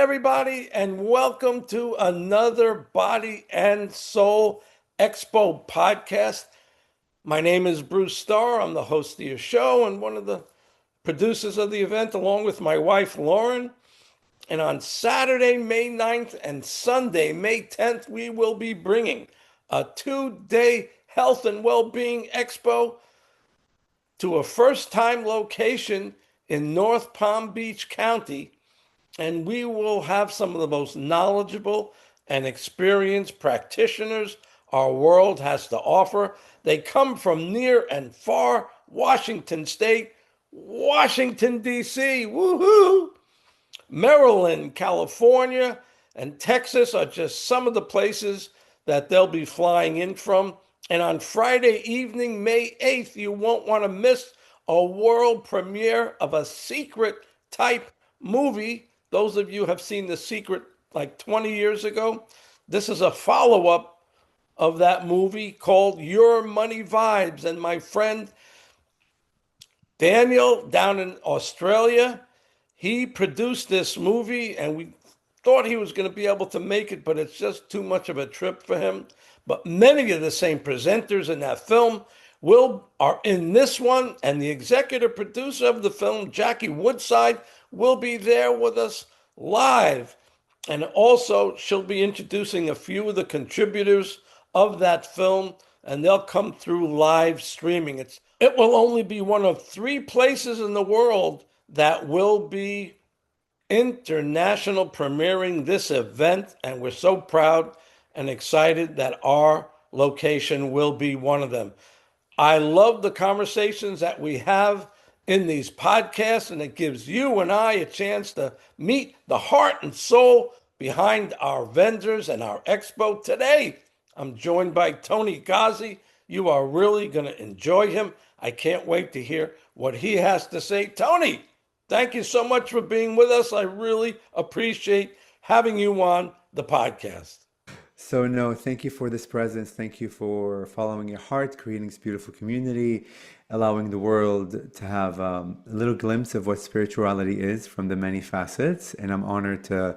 everybody, and welcome to another Body and Soul Expo podcast. My name is Bruce Starr. I'm the host of your show and one of the producers of the event, along with my wife, Lauren. And on Saturday, May 9th and Sunday, May 10th, we will be bringing a 2-day health and well-being expo to a first-time location in North Palm Beach County. And we will have some of the most knowledgeable and experienced practitioners our world has to offer. They come from near and far: Washington State, Washington, D.C., woohoo! Maryland, California, and Texas are just some of the places that they'll be flying in from. And on Friday evening, May 8th, you won't want to miss a world premiere of a secret type movie. Those of you have seen The Secret like 20 years ago. This is a follow-up of that movie called Your Money Vibes. And my friend Daniel down in Australia, he produced this movie, and we thought he was going to be able to make it, but it's just too much of a trip for him. But many of the same presenters in that film are in this one, and the executive producer of the film, Jackie Woodside, will be there with us live. And also, she'll be introducing a few of the contributors of that film, and they'll come through live streaming. It will only be one of 3 places in the world that will be international premiering this event, and we're so proud and excited that our location will be one of them. I love the conversations that we have in these podcasts, and it gives you and I a chance to meet the heart and soul behind our vendors and our expo. Today, I'm joined by Toni Ghazi. You are really going to enjoy him. I can't wait to hear what he has to say. Toni, thank you so much for being with us. I really appreciate having you on the podcast. So no, thank you for this presence. Thank you for following your heart, creating this beautiful community, allowing the world to have a little glimpse of what spirituality is from the many facets. And I'm honored to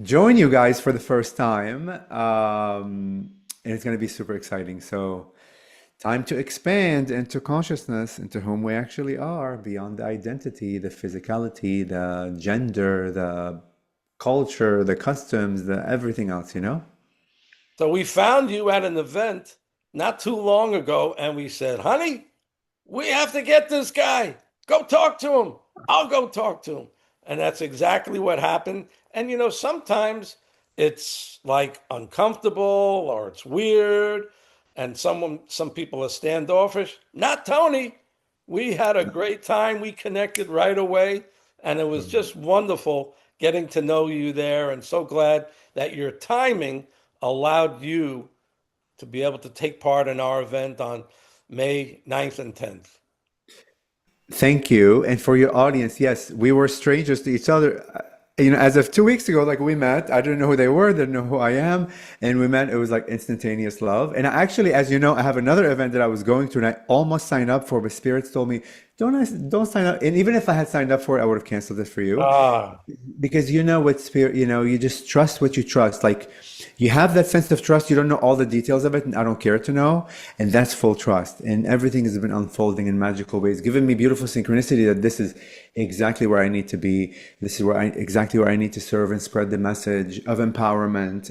join you guys for the first time. And it's going to be super exciting. So time to expand into consciousness, into whom we actually are, beyond the identity, the physicality, the gender, the culture, the customs, the everything else, you know? So we found you at an event not too long ago, and we said, honey, we have to get this guy. Go talk to him. I'll go talk to him. And that's exactly what happened. And sometimes it's like uncomfortable or it's weird, and some people are standoffish. Not Toni. We had a great time. We connected right away, and it was just wonderful getting to know you there, and so glad that your timing allowed you to be able to take part in our event on May 9th and 10th. Thank you. And for your audience, yes, we were strangers to each other. As of 2 weeks ago, like we met, I didn't know who they were, didn't know who I am. And we met, it was like instantaneous love. And I actually, as you know, I have another event that I was going to, and I almost signed up for, but spirits told me, don't sign up. And even if I had signed up for it, I would have canceled it for you. Ah, Because you know what spirit, you just trust what you trust. Like you have that sense of trust. You don't know all the details of it, and I don't care to know. And that's full trust. And everything has been unfolding in magical ways, giving me beautiful synchronicity that this is exactly where I need to be. This is exactly where I need to serve and spread the message of empowerment.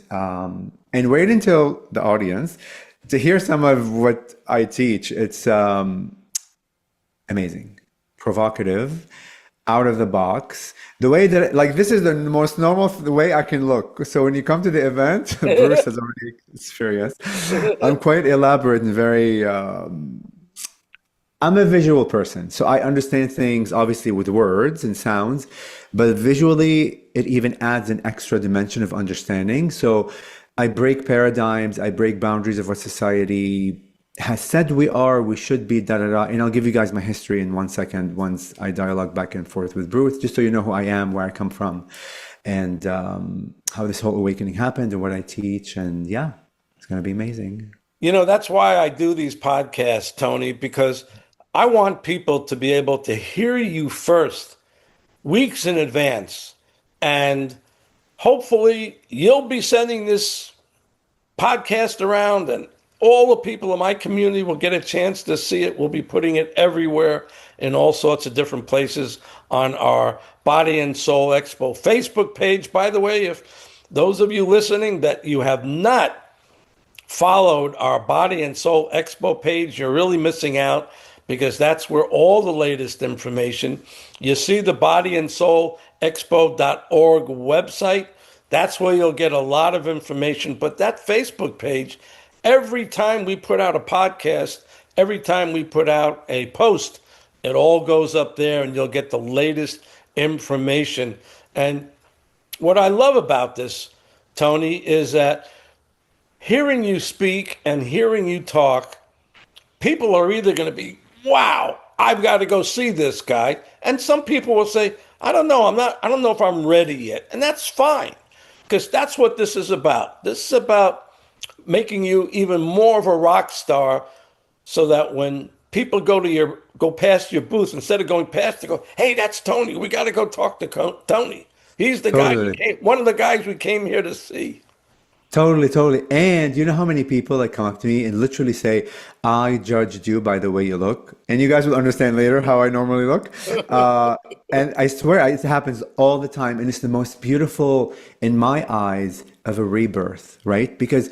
And wait until the audience to hear some of what I teach. It's amazing, provocative, out of the box. The way that, like, this is the most normal the way I can look. So when you come to the event, Bruce has already experienced. I'm quite elaborate and very. I'm a visual person, so I understand things obviously with words and sounds, but visually it even adds an extra dimension of understanding. So I break paradigms, I break boundaries of what society has said we should be, da da da. And I'll give you guys my history in 1 second once I dialogue back and forth with Bruce, just so you know who I am, where I come from, and how this whole awakening happened and what I teach. And yeah, it's going to be amazing. that's why I do these podcasts, Toni, because I want people to be able to hear you first, weeks in advance, and hopefully you'll be sending this podcast around, and all the people in my community will get a chance to see it. We'll be putting it everywhere in all sorts of different places on our Body and Soul Expo Facebook page. By the way, if those of you listening that you have not followed our Body and Soul Expo page, you're really missing out, because that's where all the latest information. You see the Body and Soul Expo.org website. That's where you'll get a lot of information. But that Facebook page, every time we put out a podcast, every time we put out a post, it all goes up there and you'll get the latest information. And what I love about this, Toni, is that hearing you speak and hearing you talk, people are either going to be, wow, I've got to go see this guy. And some people will say, I don't know if I'm ready yet. And that's fine, because that's what this is about. This is about making you even more of a rock star, so that when people go past your booth, instead of going past, they go, hey, that's Toni. We got to go talk to Toni. He's the guy Totally. one of the guys we came here to see. Totally, totally. And you know how many people like come up to me and literally say, I judged you by the way you look. And you guys will understand later how I normally look. Uh, and I swear it happens all the time. And it's the most beautiful, in my eyes, of a rebirth, right? Because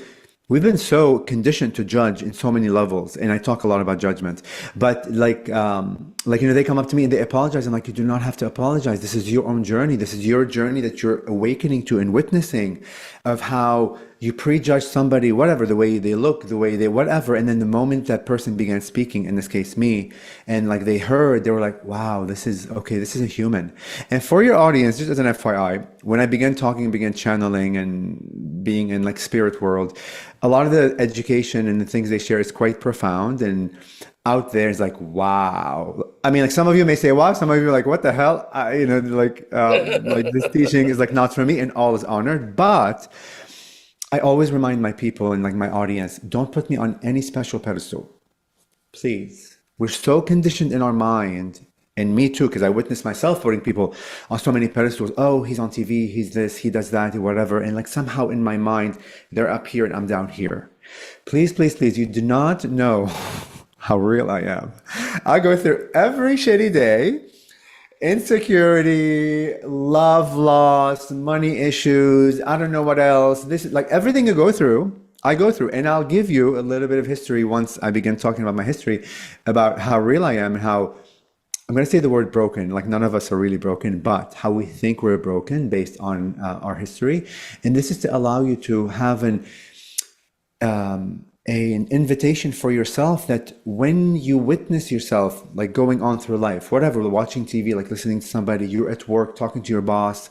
we've been so conditioned to judge in so many levels, and I talk a lot about judgment. But they come up to me and they apologize. I'm like, you do not have to apologize. This is your own journey. This is your journey that you're awakening to and witnessing, of how you prejudge somebody, whatever, the way they look, the way they whatever, and then the moment that person began speaking, in this case me, and like they heard, they were like, wow, this is okay, this is a human. And for your audience, just as an FYI, when I began talking, began channeling and being in like spirit world, a lot of the education and the things they share is quite profound, and out there is like, wow. I mean, like some of you may say, wow, some of you are like, what the hell? Like this teaching is like not for me, and all is honored. But I always remind my people and like my audience, don't put me on any special pedestal, please. We're so conditioned in our mind, and me too, because I witnessed myself putting people on so many pedestals. Oh, he's on TV, he's this, he does that, whatever. And like somehow in my mind, they're up here and I'm down here. Please, please, please, you do not know how real I am. I go through every shitty day, insecurity, love loss, money issues, I don't know what else. This is like everything you go through, I go through. And I'll give you a little bit of history once I begin talking about my history, about how real I am and how I'm going to say the word broken, like none of us are really broken, but how we think we're broken based on our history. And this is to allow you to have an invitation for yourself, that when you witness yourself, like going on through life, whatever, watching TV, like listening to somebody, you're at work, talking to your boss,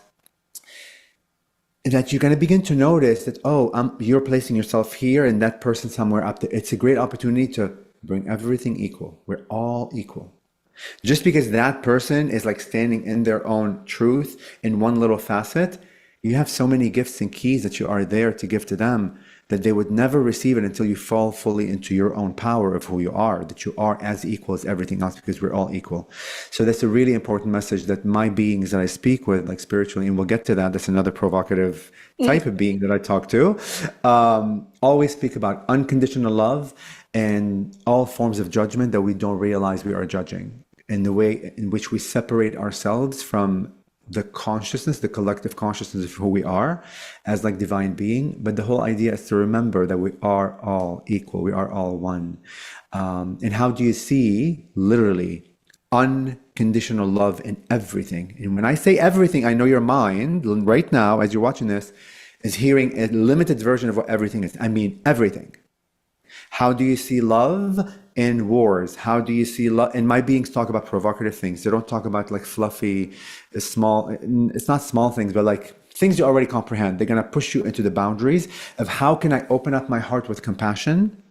that you're going to begin to notice that, oh, you're placing yourself here and that person somewhere up there. It's a great opportunity to bring everything equal. We're all equal. Just because that person is like standing in their own truth in one little facet, you have so many gifts and keys that you are there to give to them, that they would never receive it until you fall fully into your own power of who you are, that you are as equal as everything else, because we're all equal. So that's a really important message that my beings that I speak with, like spiritually, and we'll get to that, that's another provocative type of being that I talk to, always speak about unconditional love and all forms of judgment that we don't realize we are judging, and the way in which we separate ourselves from the consciousness, the collective consciousness of who we are as like divine being. But the whole idea is to remember that we are all equal. We are all one. And how do you see literally unconditional love in everything? And when I say everything, I know your mind right now, as you're watching this, is hearing a limited version of what everything is. I mean, everything. How do you see love in wars? How do you see love? And my beings talk about provocative things. They don't talk about like fluffy, small, it's not small things, but like things you already comprehend. They're going to push you into the boundaries of how can I open up my heart with compassion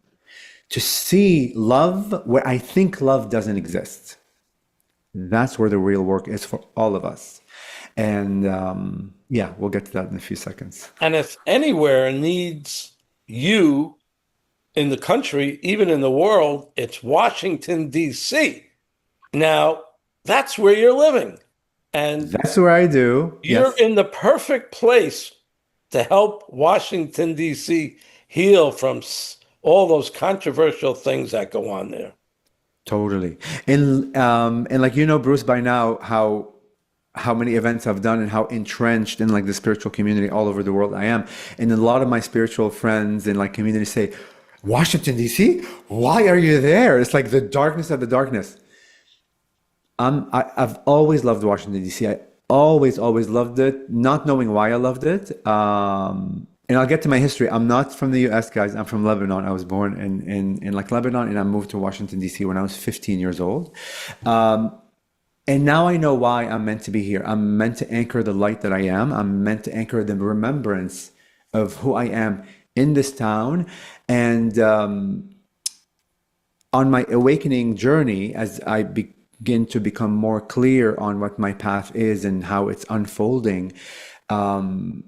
to see love where I think love doesn't exist. That's where the real work is for all of us. And yeah, we'll get to that in a few seconds. And if anywhere needs you in the country, even in the world, it's Washington, D.C. Now, that's where you're living. And That's where I do. you're Yes, in the perfect place to help Washington, D.C. heal from all those controversial things that go on there. totally. And like Bruce, by now how many events I've done and how entrenched in like the spiritual community all over the world I am. And a lot of my spiritual friends and like community say, Washington, D.C., why are you there? It's like the darkness of the darkness. I've always loved Washington, D.C. I always loved it, not knowing why I loved it. And I'll get to my history. I'm not from the U.S., guys. I'm from Lebanon. I was born in like Lebanon, and I moved to Washington, D.C. when I was 15 years old. And now I know why I'm meant to be here. I'm meant to anchor the light that I am. I'm meant to anchor the remembrance of who I am in this town. And on my awakening journey, as I begin to become more clear on what my path is and how it's unfolding, I'm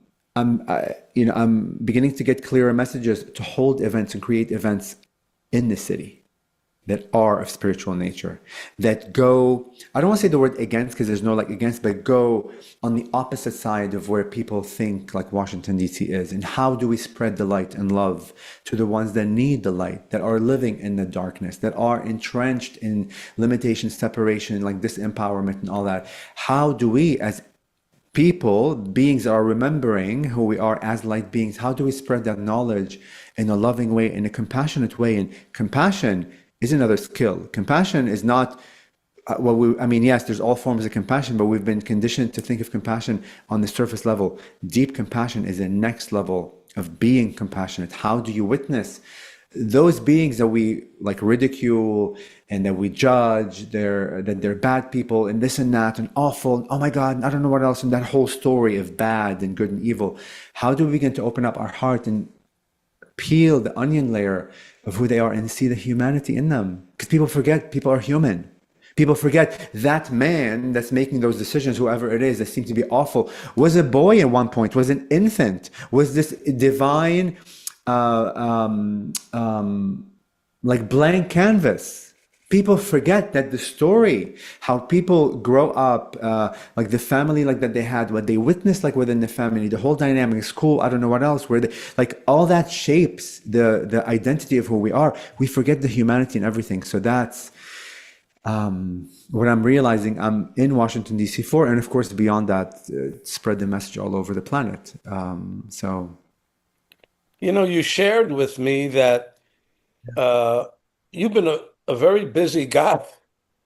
beginning to get clearer messages to hold events and create events in the city that are of spiritual nature, that go, I don't want to say the word against because there's no like against, but go on the opposite side of where people think like Washington, D.C. is. And how do we spread the light and love to the ones that need the light, that are living in the darkness, that are entrenched in limitation, separation, like disempowerment and all that? How do we, as people, beings that are remembering who we are as light beings, how do we spread that knowledge in a loving way, in a compassionate way? And compassion is another skill. Compassion is not I mean, yes, there's all forms of compassion, but we've been conditioned to think of compassion on the surface level. Deep compassion is the next level of being compassionate. How do you witness those beings that we like ridicule and that we judge, that they're bad people and this and that and awful, and oh my God, I don't know what else, and that whole story of bad and good and evil? How do we begin to open up our heart and peel the onion layer of who they are and see the humanity in them? Because people forget people are human. People forget that man that's making those decisions, whoever it is, that seems to be awful, was a boy at one point, was an infant, was this divine, like blank canvas. People forget that the story, how people grow up, like the family like that they had, what they witnessed like within the family, the whole dynamic, school, I don't know what else, where they, like all that shapes the identity of who we are. We forget the humanity and everything. So that's what I'm realizing I'm in Washington, D.C. for, and of course, beyond that, spread the message all over the planet. So, You shared with me that uh, you've been a very busy guy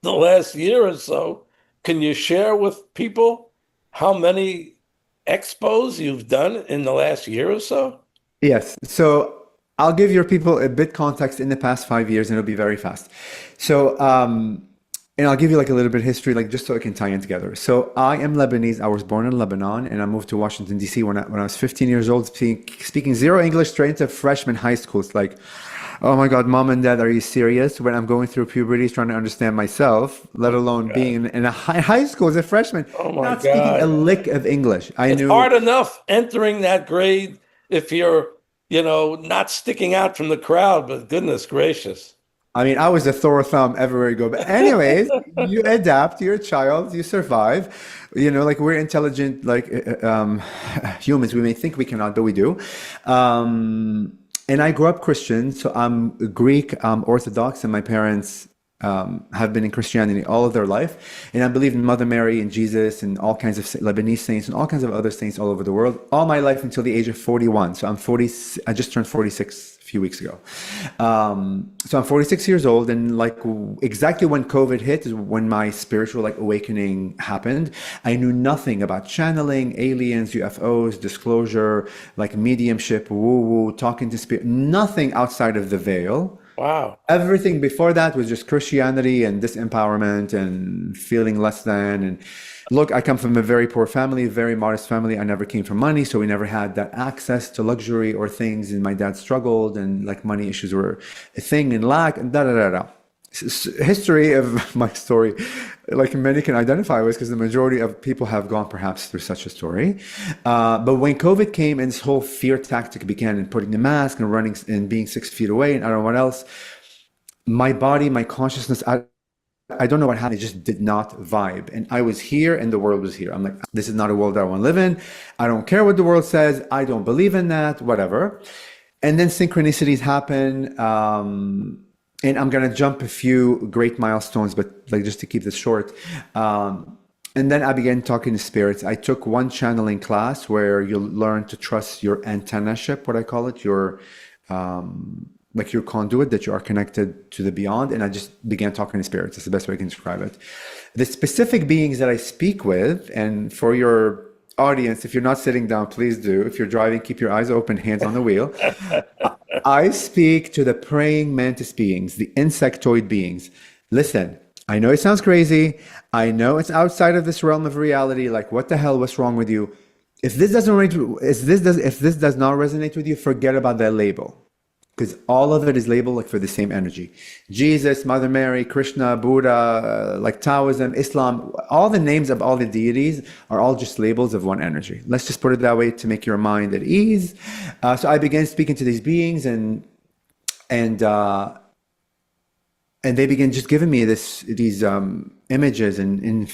the last year or so. Can you share with people how many expos you've done in the last year or so? yes. So, I'll give your people a bit context in the past 5 years, and it'll be very fast. So, and I'll give you like a little bit of history, like just so it can tie in together. So I am Lebanese. I was born in Lebanon, and I moved to Washington, D.C. when I was 15 years old, speaking zero English straight into freshman high school. It's like, oh my God, mom and dad, are you serious? When I'm going through puberty, trying to understand myself, let Oh alone my being God. in a high school as a freshman, Oh my not speaking a God. lick of English. I It's knew. hard enough entering that grade if you're, not sticking out from the crowd, but goodness gracious. I mean, I was a Thor thumb everywhere you go. But anyways, you adapt. You're a child. You survive. Like we're intelligent, like humans. We may think we cannot, but we do. And I grew up Christian, so I'm Greek, Orthodox, and my parents have been in Christianity all of their life. And I believe in Mother Mary and Jesus and all kinds of Lebanese saints and all kinds of other saints all over the world, all my life until the age of 41. So I'm 40, I just turned 46 a few weeks ago. So I'm 46 years old, and like exactly when COVID hit is when my spiritual like awakening happened. I knew nothing about channeling, aliens, UFOs, disclosure, like mediumship, woo-woo, talking to spirit, nothing outside of the veil. Wow. Everything before that was just Christianity and disempowerment and feeling less than. And look, I come from a very poor family, very modest family. I never came from money, so we never had that access to luxury or things. And my dad struggled, and like money issues were a thing, and lack, and da da da da. History of my story, like many can identify with, because the majority of people have gone perhaps through such a story. But when COVID came and this whole fear tactic began, and putting the mask and running and being 6 feet away and I don't know what else, my body, my consciousness, I don't know what happened. It just did not vibe. And I was here and the world was here. I'm like, this is not a world that I want to live in. I don't care what the world says. I don't believe in that, whatever. And then synchronicities happen. And I'm going to jump a few great milestones, but like just to keep this short. And then I began talking to spirits. I took one channeling class where you learn to trust your antenna-ship, what I call it, your like your conduit, that you are connected to the beyond. And I just began talking to spirits. That's the best way I can describe it. The specific beings that I speak with, and for your audience, if you're not sitting down, please do. If you're driving, keep your eyes open, hands on the wheel. I speak to the praying mantis beings, the insectoid beings. Listen, I know it sounds crazy. I know it's outside of this realm of reality. Like, what the hell? What's wrong with you? If this doesn't if this does not resonate with you, forget about that label. Because all of it is labeled like for the same energy. Jesus, Mother Mary, Krishna, Buddha, like Taoism, Islam, all the names of all the deities are all just labels of one energy. Let's just put it that way to make your mind at ease. So I began speaking to these beings, and and they began just giving me these images and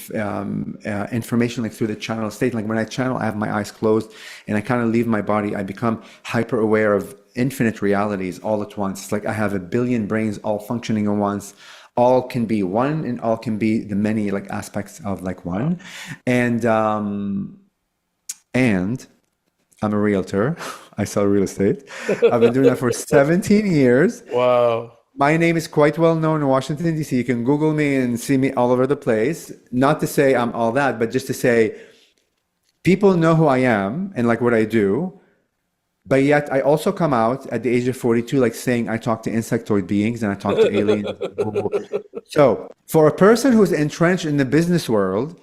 information like through the channel state. Like when I channel, I have my eyes closed and I kind of leave my body. I become hyper aware of infinite realities all at once. It's like I have a billion brains all functioning at once. All can be one, and all can be the many like aspects of like one. And I'm a realtor. I sell real estate. I've been doing that for 17 years. Wow. My name is quite well known in Washington, D.C. You can Google me and see me all over the place. Not to say I'm all that, but just to say people know who I am and like what I do. But yet I also come out at the age of 42, like saying I talk to insectoid beings and I talk to aliens. So for a person who's entrenched in the business world,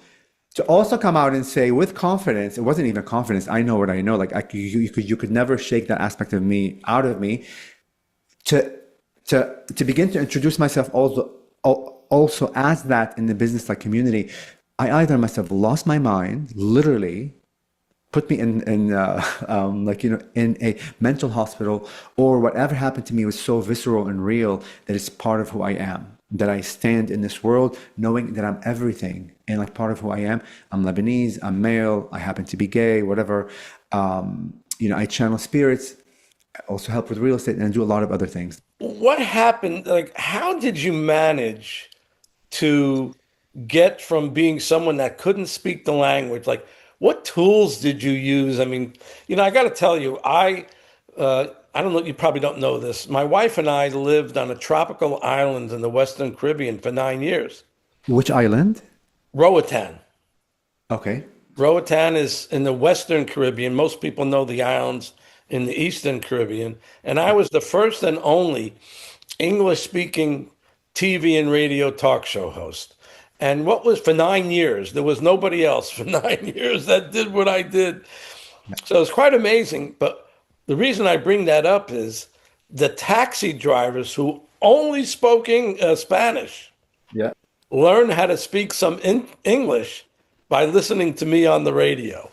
to also come out and say with confidence, it wasn't even confidence. I know what I know. Like you could never shake that aspect of me out of me. To begin to introduce myself also as that in the business like community, I either must have lost my mind, literally, put me in like in a mental hospital, or whatever happened to me was so visceral and real that it's part of who I am. That I stand in this world knowing that I'm everything, and like part of who I am. I'm Lebanese, I'm male, I happen to be gay, whatever. I channel spirits, I also help with real estate, and I do a lot of other things. What happened? Like, how did you manage to get from being someone that couldn't speak the language? Like, what tools did you use? I mean, I got to tell you, I don't know, you probably don't know this. My wife and I lived on a tropical island in the Western Caribbean for 9 years. Which island? Roatan. Okay. Roatan is in the Western Caribbean. Most people know the islands in the Eastern Caribbean. And I was the first and only English speaking TV and radio talk show host. And what was for 9 years, there was nobody else for 9 years that did what I did. So it's quite amazing. But the reason I bring that up is the taxi drivers who only spoke Spanish Yeah. learn how to speak some English by listening to me on the radio.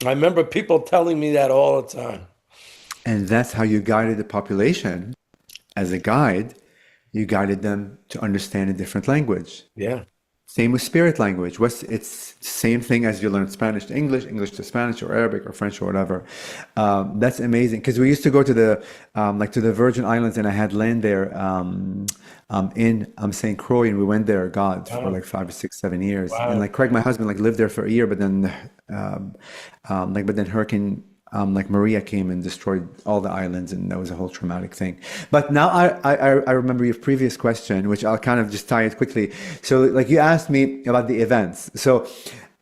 I remember people telling me that all the time. And that's how you guided the population. As a guide, you guided them to understand a different language. Yeah. Same with spirit language. It's the same thing as you learn Spanish to English, English to Spanish, or Arabic, or French, or whatever. That's amazing because we used to go to the Virgin Islands, and I had land there in St. Croix, and we went there, God, for Wow. like 5 or 6, 7 years. And Wow. like Craig, my husband, like lived there for a year, but then Hurricane like Maria came and destroyed all the islands, and that was a whole traumatic thing. But now I remember your previous question, which I'll kind of just tie it quickly. So like you asked me about the events. So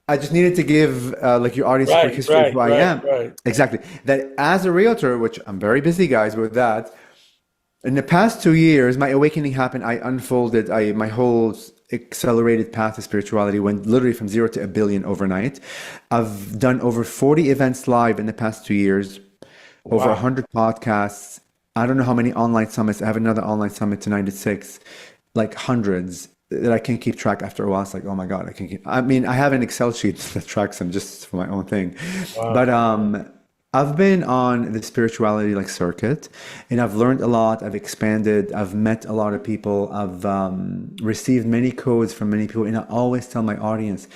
I just needed to give like your audience a quick Right, history of right, who I right, am. right. Exactly. That as a realtor, which I'm very busy, guys, with that. In the past 2 years, my awakening happened. I unfolded. My whole accelerated path to spirituality went literally from 0 to 1 billion overnight. I've done over 40 events live in the past 2 years, over Wow. 100 podcasts. I don't know how many online summits. I have another online summit tonight at 6, like hundreds that I can't keep track after a while. It's like, oh my God, I can't keep. I mean, I have an Excel sheet that tracks them just for my own thing. But Wow. I've been on the spirituality like circuit, and I've learned a lot. I've expanded. I've met a lot of people. I've received many codes from many people, and I always tell my audience,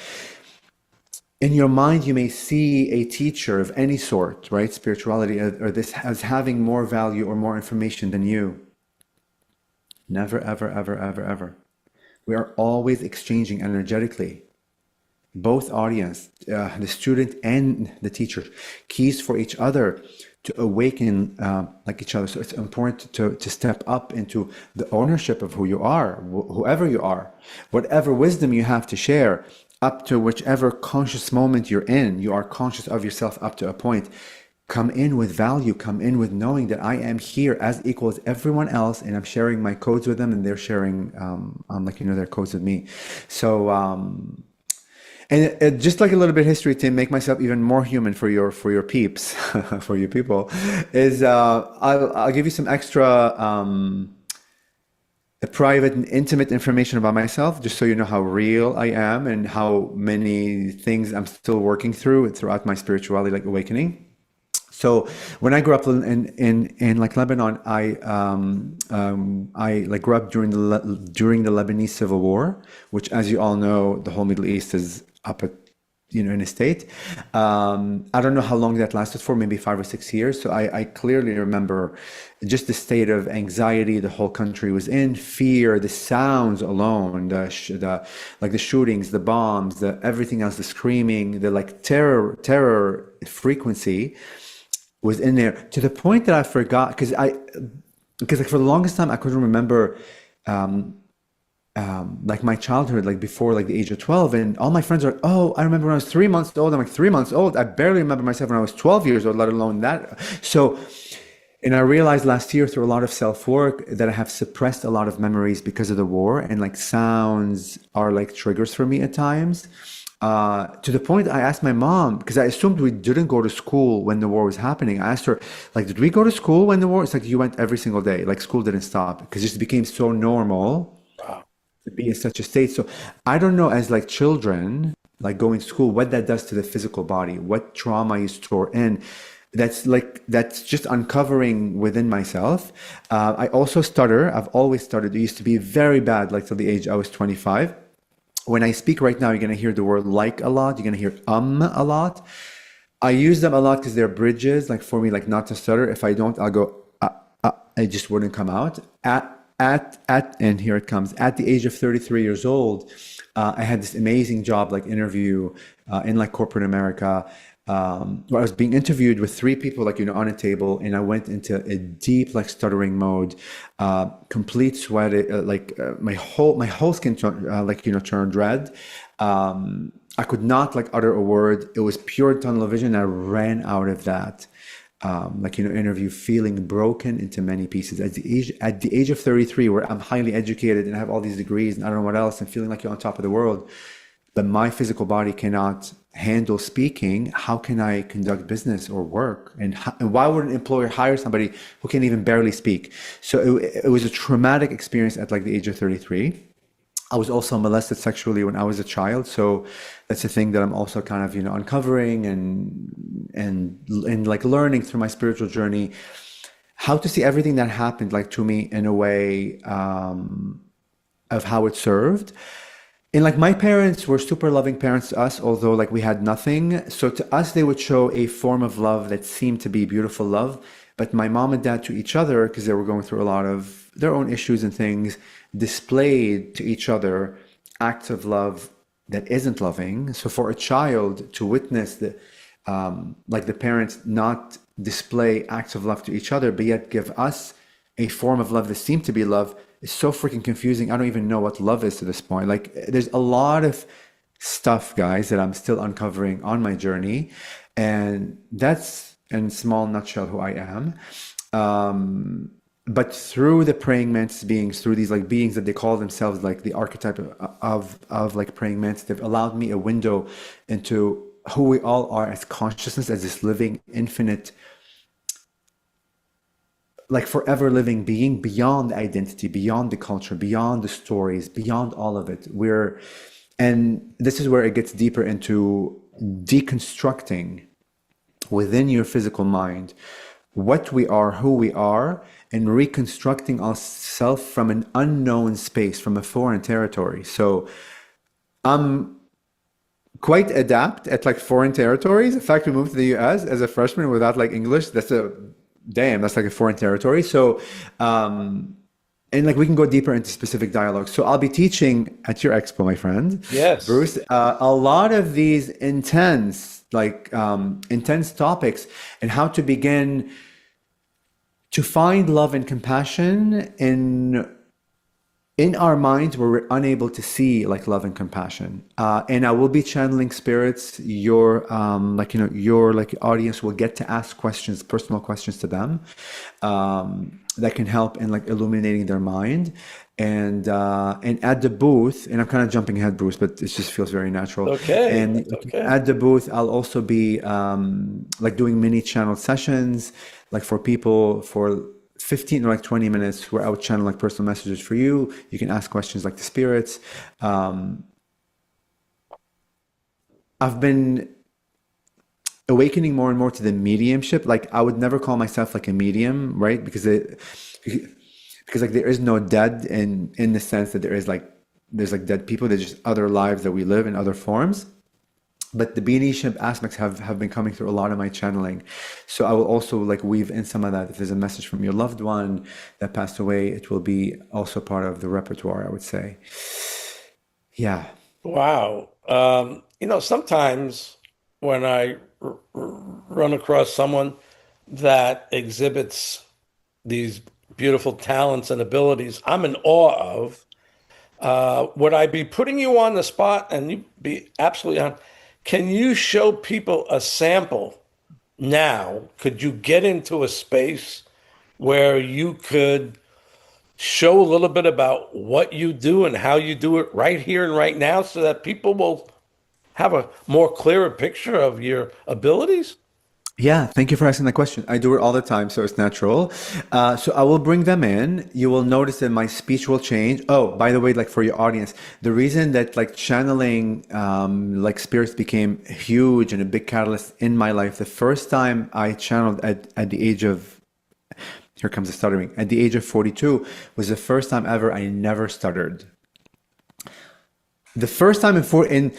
in your mind, you may see a teacher of any sort, right? Spirituality or this as having more value or more information than you. Never, ever, ever, ever, ever. We are always exchanging energetically. Both audience, the student and the teacher, keys for each other to awaken like each other. So it's important to step up into the ownership of who you are, whoever you are, whatever wisdom you have to share, up to whichever conscious moment you're in. You are conscious of yourself up to a point. Come in with value, come in with knowing that I am here as equal as everyone else, and I'm sharing my codes with them, and they're sharing like their codes with me. So and just like a little bit of history to make myself even more human for your peeps, for you people, is I'll give you some extra private and intimate information about myself, just so you know how real I am and how many things I'm still working through throughout my spirituality, like awakening. So when I grew up in like Lebanon, I like grew up during the Lebanese Civil War, which, as you all know, the whole Middle East is up at in a state. I don't know how long that lasted for, maybe 5 or 6 years. So I clearly remember just the state of anxiety the whole country was in, fear, the sounds alone, the like the shootings, the bombs, the everything else, the screaming, the like terror frequency was in there to the point that I forgot because like for the longest time I couldn't remember like my childhood, like before like the age of 12, and all my friends are, oh, I remember when I was 3 months old. I'm like 3 months old. I barely remember myself when I was 12 years old, let alone that. So, and I realized last year through a lot of self work that I have suppressed a lot of memories because of the war, and like sounds are like triggers for me at times. To the point I asked my mom, because I assumed we didn't go to school when the war was happening. I asked her, like, did we go to school when the war? It's like you went every single day, like school didn't stop because it just became so normal Wow. to be in such a state. So I don't know, as like children, like going to school, what that does to the physical body, what trauma you store in. That's just uncovering within myself. I also stutter. I've always stuttered. It used to be very bad, like till the age I was 25. When I speak right now, you're going to hear the word like a lot. You're going to hear a lot. I use them a lot because they're bridges, like for me, like not to stutter. If I don't, I'll go, it just wouldn't come out. And here it comes. At the age of 33 years old, I had this amazing job, like interview in like corporate America, where I was being interviewed with three people, like, on a table, and I went into a deep, like stuttering mode, complete sweat, my whole skin, turned red. I could not like utter a word. It was pure tunnel vision. I ran out of that interview feeling broken into many pieces at the age of 33, where I'm highly educated and I have all these degrees and I don't know what else, and feeling like you're on top of the world, but my physical body cannot handle speaking. How can I conduct business or work? And why would an employer hire somebody who can even barely speak? So it was a traumatic experience at like the age of 33. I was also molested sexually when I was a child, so that's a thing that I'm also kind of uncovering and like learning through my spiritual journey, how to see everything that happened like to me in a way of how it served. And like my parents were super loving parents to us, although like we had nothing. So to us, they would show a form of love that seemed to be beautiful love. But my mom and dad to each other, because they were going through a lot of their own issues and things, displayed to each other acts of love that isn't loving. So for a child to witness the parents not display acts of love to each other, but yet give us a form of love that seemed to be love, is so freaking confusing. I don't even know what love is to this point. Like there's a lot of stuff, guys, that I'm still uncovering on my journey. And that's in small nutshell who I am. But through the praying mantis beings, through these like beings that they call themselves like the archetype of like praying mantis, they've allowed me a window into who we all are as consciousness, as this living, infinite, like forever living being, beyond identity, beyond the culture, beyond the stories, beyond all of it. And this is where it gets deeper into deconstructing within your physical mind what we are, who we are, and reconstructing ourselves from an unknown space, from a foreign territory. So I'm quite adept at like foreign territories. In fact, we moved to the US as a freshman without like English. That's like a foreign territory. So, and like we can go deeper into specific dialogues. So I'll be teaching at your expo, my friend, Yes. Bruce, a lot of these intense topics and how to begin to find love and compassion in our minds where we're unable to see like love and compassion. And I will be channeling spirits. Your like audience will get to ask questions, personal questions to them, that can help in like illuminating their mind. And at the booth, and I'm kind of jumping ahead, Bruce, but it just feels very natural. Okay. And That's okay. at the booth, I'll also be like doing mini channel sessions, like for people for 15 or like 20 minutes where I would channel like personal messages for you. You can ask questions like the spirits. Um, I've been awakening more and more to the mediumship. Like I would never call myself like a medium, right? Because like there is no dead in the sense that there's like dead people. There's just other lives that we live in other forms. But the mediumship aspects have been coming through a lot of my channeling. So I will also like weave in some of that. If there's a message from your loved one that passed away, it will be also part of the repertoire, I would say. Yeah. Wow. Sometimes when I run across someone that exhibits these beautiful talents and abilities I'm in awe of, would I be putting you on the spot and you be absolutely on? Can you show people a sample now? Could you get into a space where you could show a little bit about what you do and how you do it right here and right now so that people will have a more clearer picture of your abilities? Yeah, thank you for asking that question. I do it all the time, so it's natural. So I will bring them in. You will notice that my speech will change. Oh, by the way, like for your audience, the reason that like channeling like spirits became huge and a big catalyst in my life, the first time I channeled at the age of, here comes the stuttering, at the age of 42 was the first time ever I never stuttered. The first time in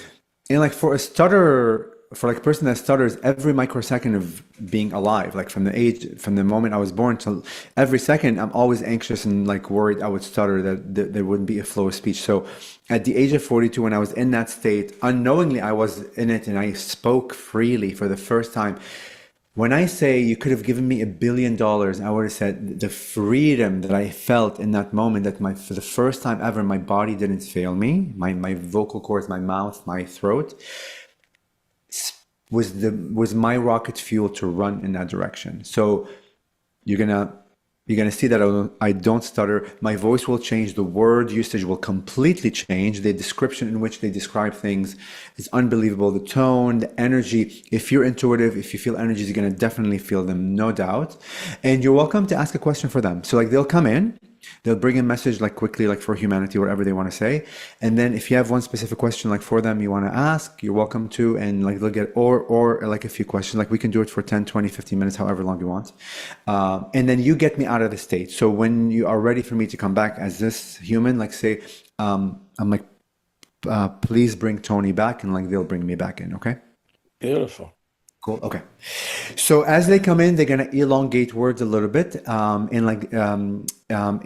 like for a stutter for like a person that stutters every microsecond of being alive, like from the moment I was born till every second, I'm always anxious and like worried I would stutter, that there wouldn't be a flow of speech. So at the age of 42, when I was in that state, unknowingly I was in it and I spoke freely for the first time. When I say you could have given me $1 billion, I would have said the freedom that I felt in that moment, that for the first time ever, my body didn't fail me. My vocal cords, my mouth, my throat was my rocket fuel to run in that direction. So you're gonna you're gonna see that I don't stutter. My voice will change. The word usage will completely change. The description in which they describe things is unbelievable. The tone, the energy. If you're intuitive, if you feel energies, you're gonna definitely feel them, no doubt. And you're welcome to ask a question for them. So like they'll come in. They'll bring a message like quickly, like for humanity, whatever they want to say. And then if you have one specific question like for them you want to ask, you're welcome to. And like they'll get, or like a few questions, like we can do it for 10, 20, 15 minutes, however long you want. And then you get me out of the state. So when you are ready for me to come back as this human, like say, I'm like, please bring Tony back, and like they'll bring me back in. Okay. Beautiful. Cool. Okay. So as they come in, they're gonna elongate words a little bit, and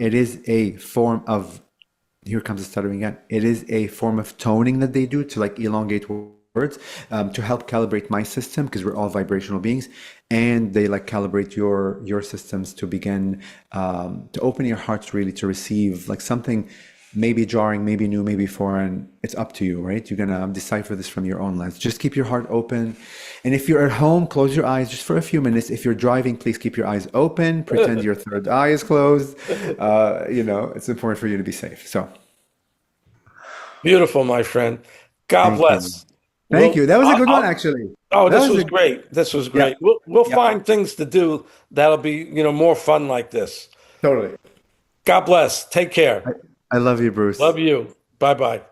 it is a form of. Here comes the stuttering again. It is a form of toning that they do to like elongate words, to help calibrate my system, because we're all vibrational beings, and they like calibrate your systems to begin to open your hearts really to receive like something maybe jarring, maybe new, maybe foreign. It's up to you, right? You're gonna decipher this from your own lens. Just keep your heart open. And if you're at home, close your eyes just for a few minutes. If you're driving, please keep your eyes open. Pretend your third eye is closed. It's important for you to be safe. So Beautiful, my friend. God thank you. bless. Thank you. That was a good one, I'll actually. oh, That this was was a, great. This was yeah, great. We'll yeah, find things to do that'll be, more fun like this. totally. God bless. Take care. I, I love you, Bruce. Love you. Bye bye.